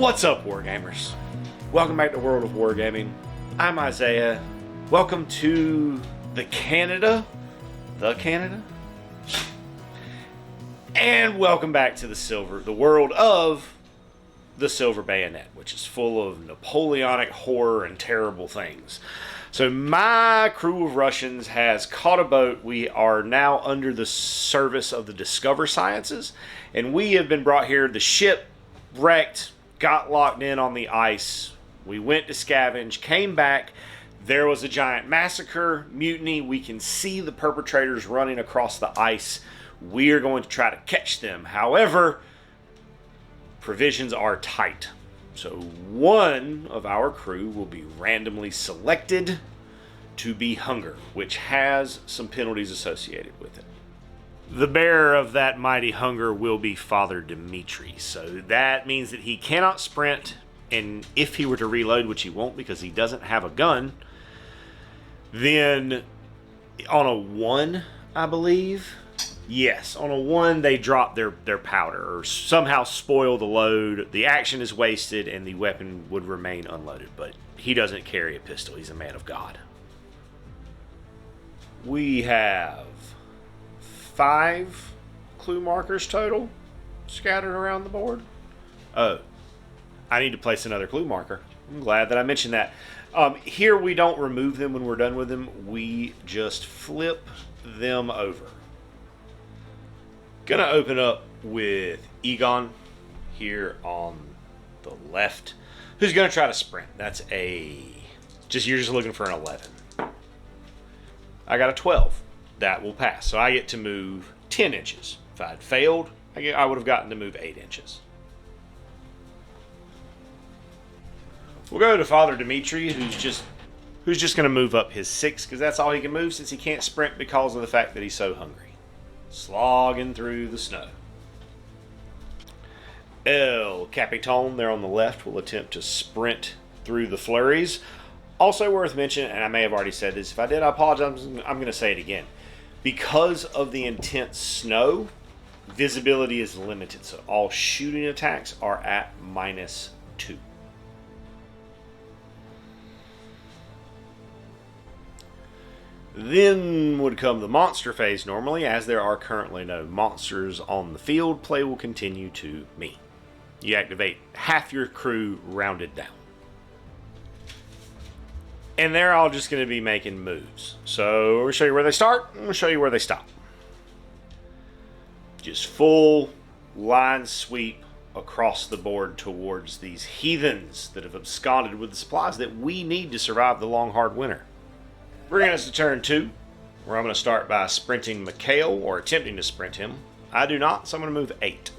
What's up, Wargamers? Welcome back to World of Wargaming. I'm Isaiah. Welcome to the Canada. And welcome back to the world of the Silver Bayonet, which is full of Napoleonic horror and terrible things. So my crew of Russians has caught a boat. We are now under the service of the Discover Sciences, and we have been brought here. The ship wrecked, got locked in on the ice. We went to scavenge, came back. There was a giant massacre, mutiny. We can see the perpetrators running across the ice. We are going to try to catch them. However, provisions are tight. So one of our crew will be randomly selected to be hunger, which has some penalties associated with it. The bearer of that mighty hunger will be Father Dimitri. So that means that he cannot sprint, and if he were to reload, which he won't because he doesn't have a gun, then on a 1, I believe, yes, on a 1 they drop their powder or somehow spoil the load. The action is wasted and the weapon would remain unloaded, but he doesn't carry a pistol. He's a man of God. We have 5 clue markers total scattered around the board. Oh, I need to place another clue marker. I'm glad that I mentioned that. Here we don't remove them when we're done with them. We just flip them over. Gonna open up with Egon here on the left, who's gonna try to sprint. That's you're just looking for an 11. I got a 12. That will pass. So I get to move 10 inches. If I'd failed, I would have gotten to move 8 inches. We'll go to Father Dimitri, who's just going to move up his 6, because that's all he can move since he can't sprint because of the fact that he's so hungry. Slogging through the snow. El Capitan, there on the left, will attempt to sprint through the flurries. Also worth mentioning, and I may have already said this, if I did, I apologize, I'm going to say it again. Because of the intense snow, visibility is limited, so all shooting attacks are at -2. Then would come the monster phase normally. As there are currently no monsters on the field, play will continue to me. You activate half your crew rounded down. And they're all just going to be making moves. So we'll show you where they start, and we'll show you where they stop. Just full line sweep across the board towards these heathens that have absconded with the supplies that we need to survive the long, hard winter. Bringing us to turn 2, where I'm going to start by sprinting Mikhail, or attempting to sprint him. I do not, so I'm going to move 8.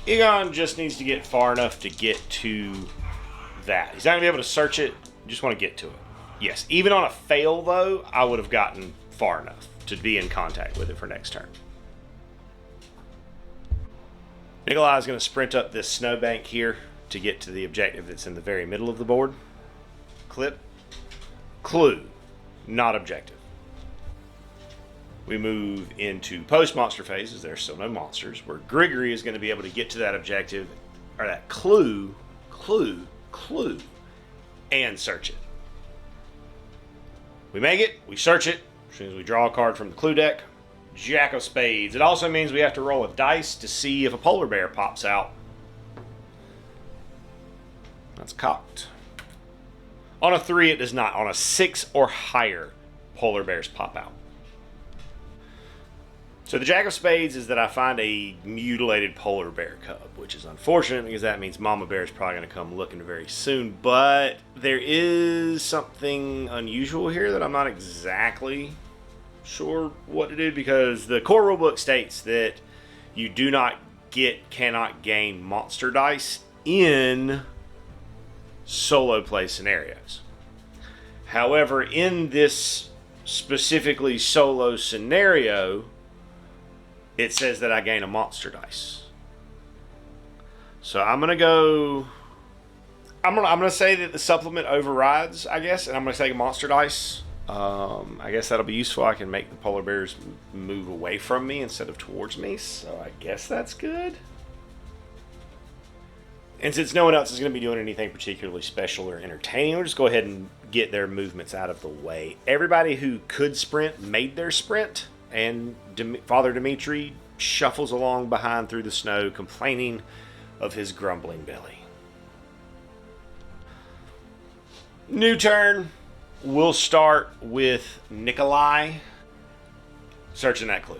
Egon just needs to get far enough to get to that. He's not going to be able to search it, you just want to get to it. Yes, even on a fail, though, I would have gotten far enough to be in contact with it for next turn. Nikolai is going to sprint up this snowbank here to get to the objective that's in the very middle of the board. Clip. Clue. Not objective. We move into post-monster phases. There's still no monsters, where Grigory is going to be able to get to that objective, or that clue, and search it. We make it, we search it, as soon as we draw a card from the clue deck. Jack of Spades. It also means we have to roll a dice to see if a polar bear pops out. That's cocked. On a 3, it does not. On a 6 or higher, polar bears pop out. So the Jack of Spades is that I find a mutilated polar bear cub, which is unfortunate because that means Mama Bear is probably going to come looking very soon. But there is something unusual here that I'm not exactly sure what to do, because the core rulebook states that you cannot gain monster dice in solo play scenarios. However, in this specifically solo scenario, it says that I gain a monster dice. So I'm gonna say that the supplement overrides, I guess, and I'm gonna take a monster dice I guess that'll be useful. I can make the polar bears move away from me instead of towards me, so I guess that's good. And since no one else is going to be doing anything particularly special or entertaining, we'll just go ahead and get their movements out of the way. Everybody who could sprint made their sprint, and Father Dimitri shuffles along behind through the snow, complaining of his grumbling belly. New turn. We'll start with Nikolai searching that clue.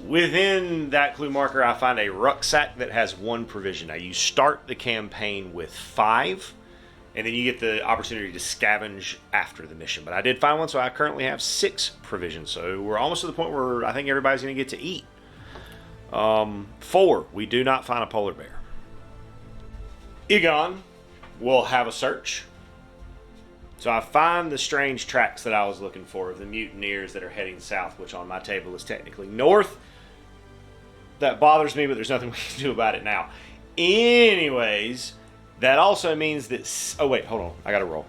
Within that clue marker, I find a rucksack that has 1 provision. Now, you start the campaign with 5, and then you get the opportunity to scavenge after the mission. But I did find one, so I currently have 6 provisions. So we're almost to the point where I think everybody's going to get to eat. 4, we do not find a polar bear. Egon will have a search. So I find the strange tracks that I was looking for of the mutineers that are heading south, which on my table is technically north. That bothers me, but there's nothing we can do about it now. Anyways, that also means that... Oh, wait, hold on. I gotta roll.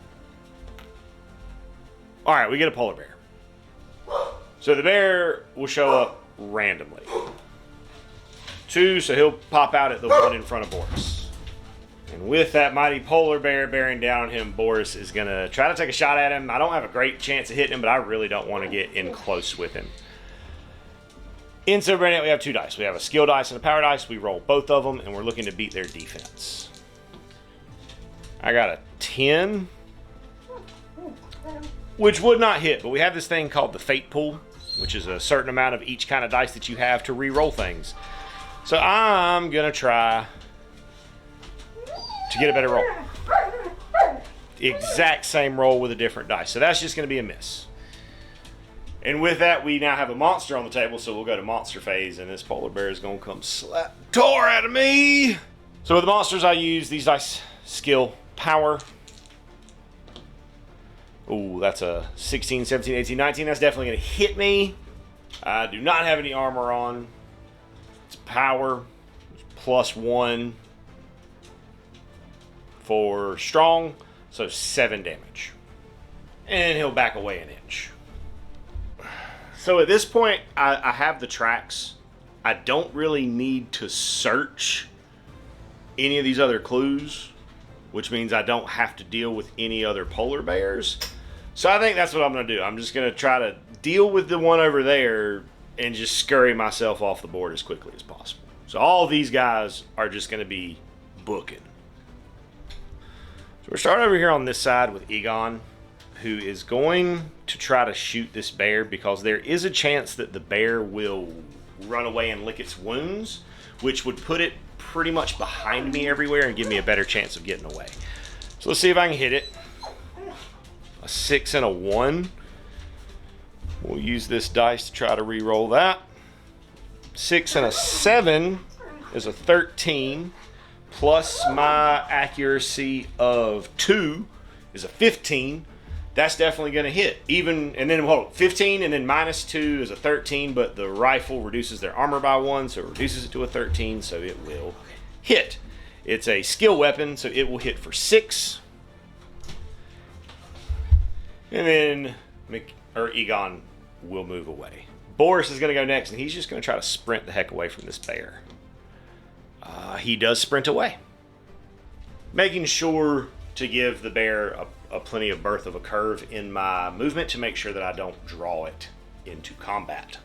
Alright, we get a polar bear. So the bear will show up randomly. 2, so he'll pop out at the one in front of Boris. And with that mighty polar bear bearing down on him, Boris is going to try to take a shot at him. I don't have a great chance of hitting him, but I really don't want to get in close with him. In Silver Bayonet, we have 2 dice. We have a skill dice and a power dice. We roll both of them, and we're looking to beat their defense. I got a 10, which would not hit, but we have this thing called the Fate Pool, which is a certain amount of each kind of dice that you have to re-roll things. So I'm going to try to get a better roll. The exact same roll with a different dice. So that's just going to be a miss. And with that, we now have a monster on the table, so we'll go to monster phase, and this polar bear is going to come slap tor out of me. So with the monsters, I use these dice: skill, power. Ooh, that's a 16, 17, 18, 19. That's definitely going to hit me. I do not have any armor on. It's power, +1. For strong, so 7 damage. And he'll back away an inch. So at this point, I have the tracks. I don't really need to search any of these other clues, which means I don't have to deal with any other polar bears. So I think that's what I'm going to do. I'm just going to try to deal with the one over there and just scurry myself off the board as quickly as possible. So all these guys are just going to be booking. So we're starting over here on this side with Egon, who is going to try to shoot this bear because there is a chance that the bear will run away and lick its wounds, which would put it pretty much behind me everywhere and give me a better chance of getting away. So let's see if I can hit it. A 6 and a 1. We'll use this dice to try to re-roll that. 6 and a 7 is a 13. Plus my accuracy of 2 is a 15. That's definitely going to hit. And then 15 and then -2 is a 13, but the rifle reduces their armor by 1, so it reduces it to a 13, so it will hit. It's a skill weapon, so it will hit for 6. And then Egon will move away. Boris is going to go next, and he's just going to try to sprint the heck away from this bear. He does sprint away, making sure to give the bear a plenty of berth of a curve in my movement to make sure that I don't draw it into combat.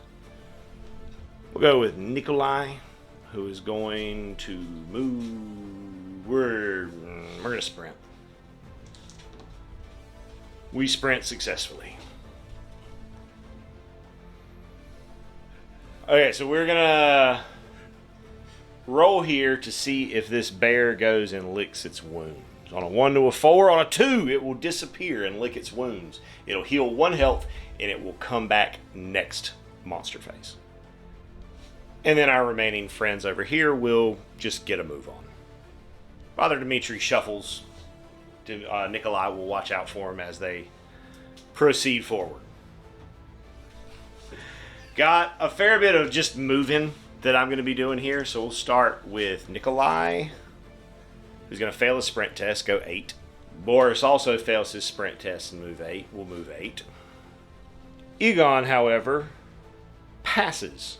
We'll go with Nikolai, who is going to move. We're going to sprint. We sprint successfully. Okay, so we're going to roll here to see if this bear goes and licks its wounds. On a 1 to a 4, on a 2, it will disappear and lick its wounds. It'll heal 1 health, and it will come back next monster phase. And then our remaining friends over here will just get a move on. Father Dimitri shuffles. Nikolai will watch out for him as they proceed forward. Got a fair bit of just moving that I'm going to be doing here. So we'll start with Nikolai, who's going to fail a sprint test, go 8. Boris also fails his sprint test and will move 8. Egon, however, passes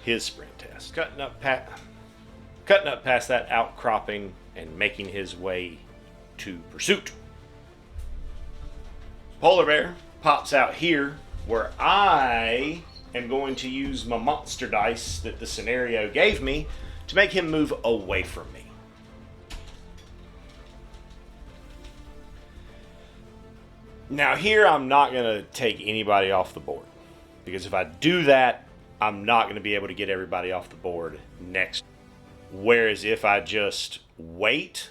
his sprint test, cutting up past that outcropping and making his way to pursuit. Polar Bear pops out here where I am going to use my monster dice that the scenario gave me to make him move away from me. Now here I'm not going to take anybody off the board, because if I do that, I'm not going to be able to get everybody off the board next. Whereas if I just wait,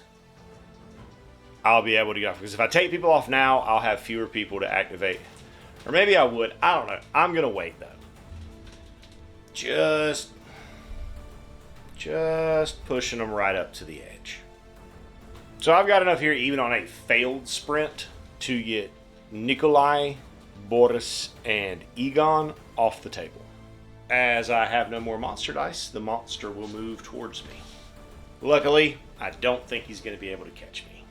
I'll be able to get off. Because if I take people off now, I'll have fewer people to activate. Or maybe I would. I don't know. I'm going to wait, though. Just pushing them right up to the edge. So I've got enough here, even on a failed sprint, to get Nikolai, Boris, and Egon off the table. As I have no more monster dice, the monster will move towards me. Luckily, I don't think he's going to be able to catch me.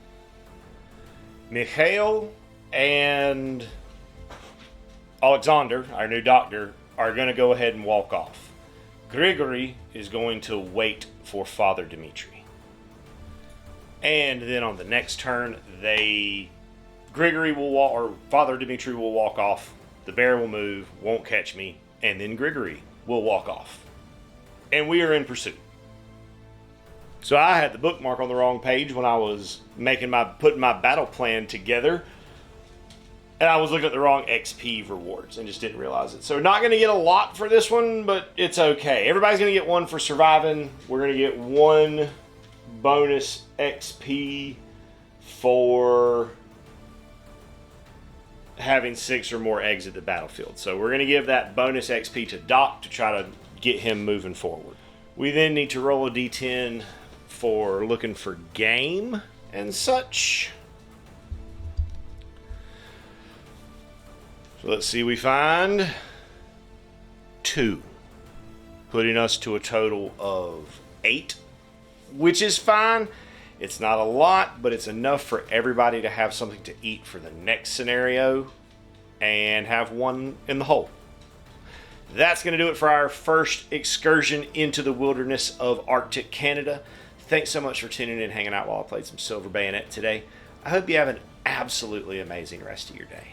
Mikhail and Alexander, our new doctor, are going to go ahead and walk off. Grigory is going to wait for Father Dmitri. And then on the next turn, Father Dmitri will walk off. The bear will move, won't catch me, and then Grigory will walk off. And we are in pursuit. So I had the bookmark on the wrong page when I was putting my battle plan together. And I was looking at the wrong XP rewards and just didn't realize it. So not going to get a lot for this one, but it's okay. Everybody's going to get 1 for surviving. We're going to get 1 bonus XP for having 6 or more eggs at the battlefield. So we're going to give that bonus XP to Doc to try to get him moving forward. We then need to roll a D10 for looking for game and such. So let's see, we find 2, putting us to a total of 8, which is fine. It's not a lot, but it's enough for everybody to have something to eat for the next scenario and have 1 in the hole. That's going to do it for our first excursion into the wilderness of Arctic Canada. Thanks so much for tuning in and hanging out while I played some Silver Bayonet today. I hope you have an absolutely amazing rest of your day.